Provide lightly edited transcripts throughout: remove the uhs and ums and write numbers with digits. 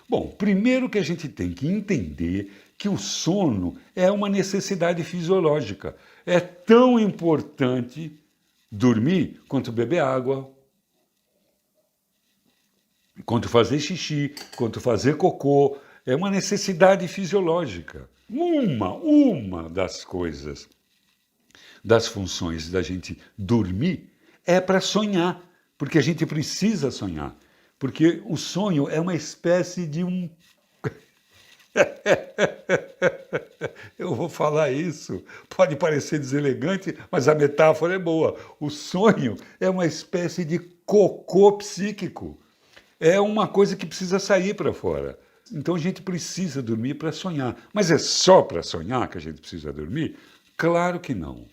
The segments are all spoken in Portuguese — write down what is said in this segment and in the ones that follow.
Bom, primeiro que a gente tem que entender que o sono é uma necessidade fisiológica. É tão importante dormir quanto beber água, quanto fazer xixi, quanto fazer cocô. É uma necessidade fisiológica. Uma das coisas, das funções da gente dormir é para sonhar, porque a gente precisa sonhar. Porque o sonho é uma espécie de um. Eu vou falar isso, pode parecer deselegante, mas a metáfora é boa. O sonho é uma espécie de cocô psíquico. É uma coisa que precisa sair para fora. Então a gente precisa dormir para sonhar. Mas é só para sonhar que a gente precisa dormir? Claro que não.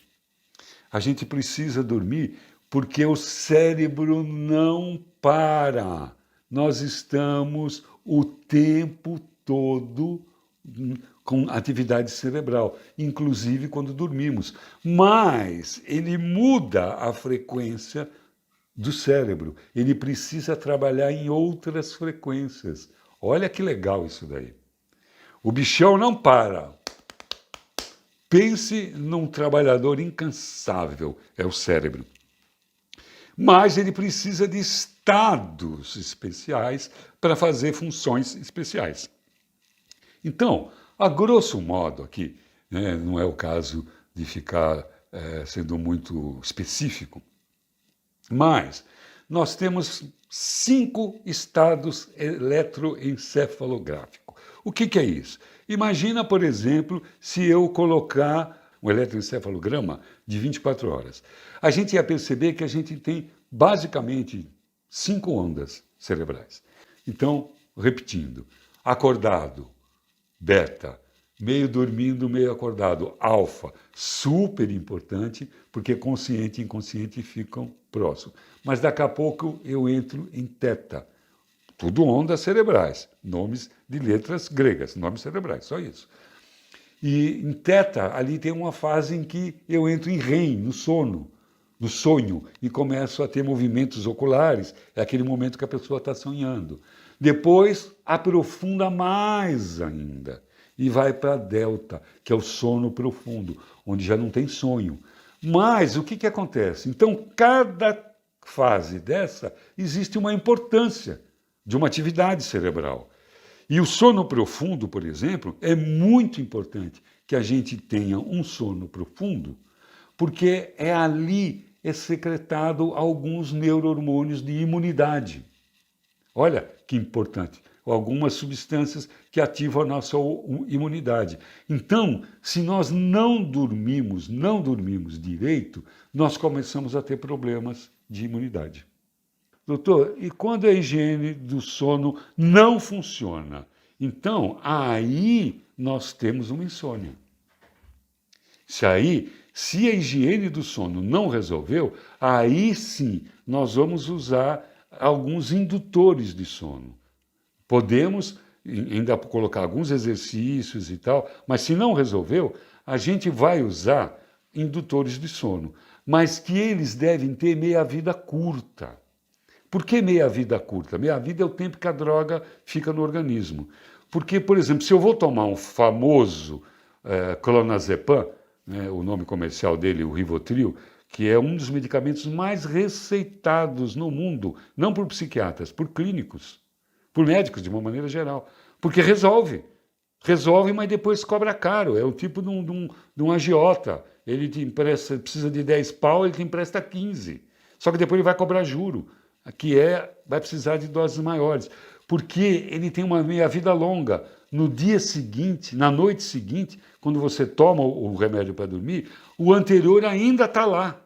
A gente precisa dormir porque o cérebro não para. Nós estamos o tempo todo com atividade cerebral, inclusive quando dormimos. Mas ele muda a frequência do cérebro. Ele precisa trabalhar em outras frequências. Olha que legal isso daí. O bichão não para. Pense num trabalhador incansável, é o cérebro. Mas ele precisa de estados especiais para fazer funções especiais. Então, a grosso modo aqui, né, não é o caso de ficar sendo muito específico, mas nós temos 5 estados eletroencefalográficos. O que é isso? Imagina, por exemplo, se eu colocar um eletroencefalograma de 24 horas. A gente ia perceber que a gente tem basicamente 5 ondas cerebrais. Então, repetindo, acordado, beta, meio dormindo, meio acordado, alfa, super importante, porque consciente e inconsciente ficam próximos. Mas daqui a pouco eu entro em teta. Tudo ondas cerebrais, nomes de letras gregas, nomes cerebrais, só isso. E em teta, ali tem uma fase em que eu entro em REM, no sono, no sonho, e começo a ter movimentos oculares, é aquele momento que a pessoa está sonhando. Depois, aprofunda mais ainda e vai para delta, que é o sono profundo, onde já não tem sonho. Mas o que acontece? Então, cada fase dessa existe uma importância de uma atividade cerebral. E o sono profundo, por exemplo, é muito importante que a gente tenha um sono profundo, porque é ali secretado alguns neurohormônios de imunidade. Olha que importante, algumas substâncias que ativam a nossa imunidade. Então, se nós não dormimos direito, nós começamos a ter problemas de imunidade. Doutor, e quando a higiene do sono não funciona? Então, aí nós temos uma insônia. Se a higiene do sono não resolveu, aí sim nós vamos usar alguns indutores de sono. Podemos ainda colocar alguns exercícios e tal, mas se não resolveu, a gente vai usar indutores de sono, mas que eles devem ter meia-vida curta. Por que meia-vida curta? Meia-vida é o tempo que a droga fica no organismo. Porque, por exemplo, se eu vou tomar um famoso clonazepam, né, o nome comercial dele, o Rivotril, que é um dos medicamentos mais receitados no mundo, não por psiquiatras, por clínicos, por médicos de uma maneira geral, porque resolve. Resolve, mas depois cobra caro. É o tipo de um agiota. Ele te empresta, precisa de 10 pau, ele te empresta 15. Só que depois ele vai cobrar juro, vai precisar de doses maiores, porque ele tem uma meia-vida longa. No dia seguinte, na noite seguinte, quando você toma o remédio para dormir, o anterior ainda está lá.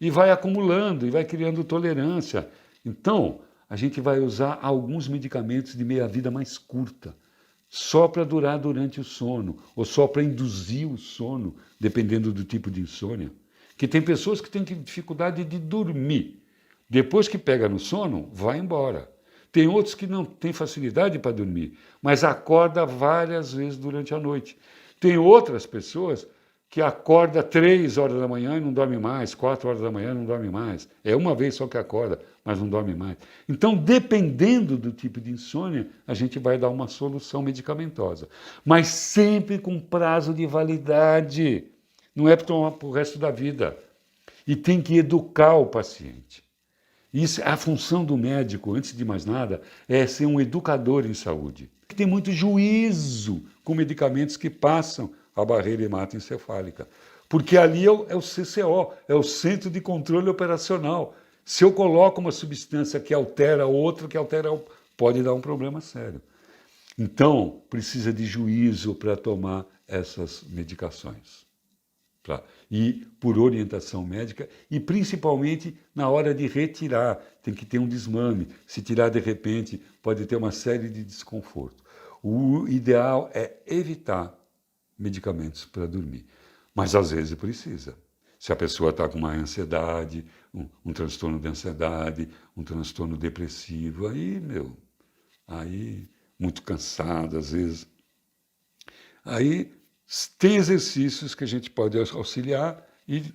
E vai acumulando, e vai criando tolerância. Então, a gente vai usar alguns medicamentos de meia-vida mais curta, só para durar durante o sono, ou só para induzir o sono, dependendo do tipo de insônia. Que tem pessoas que têm dificuldade de dormir. Depois que pega no sono, vai embora. Tem outros que não têm facilidade para dormir, mas acorda várias vezes durante a noite. Tem outras pessoas que acorda 3 horas da manhã e não dorme mais, 4 horas da manhã e não dorme mais. É uma vez só que acorda, mas não dorme mais. Então, dependendo do tipo de insônia, a gente vai dar uma solução medicamentosa. Mas sempre com prazo de validade. Não é para tomar para o resto da vida. E tem que educar o paciente. Isso, a função do médico, antes de mais nada, é ser um educador em saúde. Tem muito juízo com medicamentos que passam a barreira hematoencefálica. Porque ali é o CCO, é o Centro de Controle Operacional. Se eu coloco uma substância que altera outra, pode dar um problema sério. Então, precisa de juízo para tomar essas medicações. E por orientação médica, e principalmente na hora de retirar, tem que ter um desmame. Se tirar de repente, pode ter uma série de desconforto. O ideal é evitar medicamentos para dormir, mas às vezes precisa. Se a pessoa está com uma ansiedade, um transtorno de ansiedade, um transtorno depressivo, aí muito cansado às vezes, aí tem exercícios que a gente pode auxiliar e,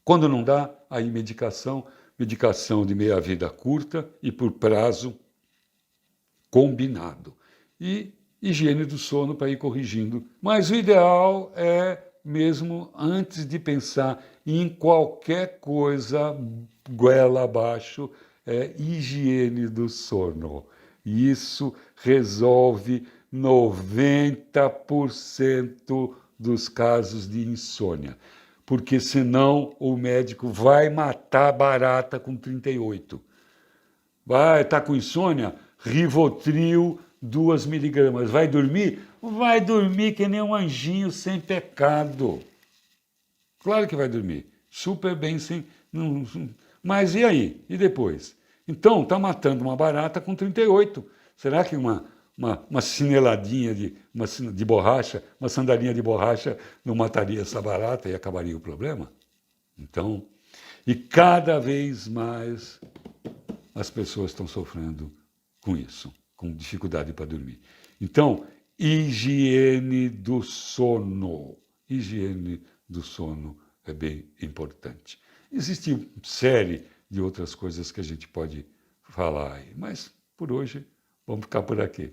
quando não dá, aí medicação de meia-vida curta e por prazo combinado. E higiene do sono para ir corrigindo. Mas o ideal é mesmo, antes de pensar em qualquer coisa goela abaixo, é higiene do sono. Isso resolve 90% dos casos de insônia, porque senão o médico vai matar barata com 38. Vai estar com insônia? Rivotril, 2 miligramas. Vai dormir? Vai dormir que nem um anjinho sem pecado. Claro que vai dormir. Super bem, sem... Mas e aí? E depois? Então, está matando uma barata com 38. Será que uma chineladinha de borracha, uma sandalinha de borracha não mataria essa barata e acabaria o problema? Então, e cada vez mais as pessoas estão sofrendo com isso, com dificuldade para dormir. Então, higiene do sono. Higiene do sono é bem importante. Existe uma série de outras coisas que a gente pode falar aí, mas por hoje vamos ficar por aqui.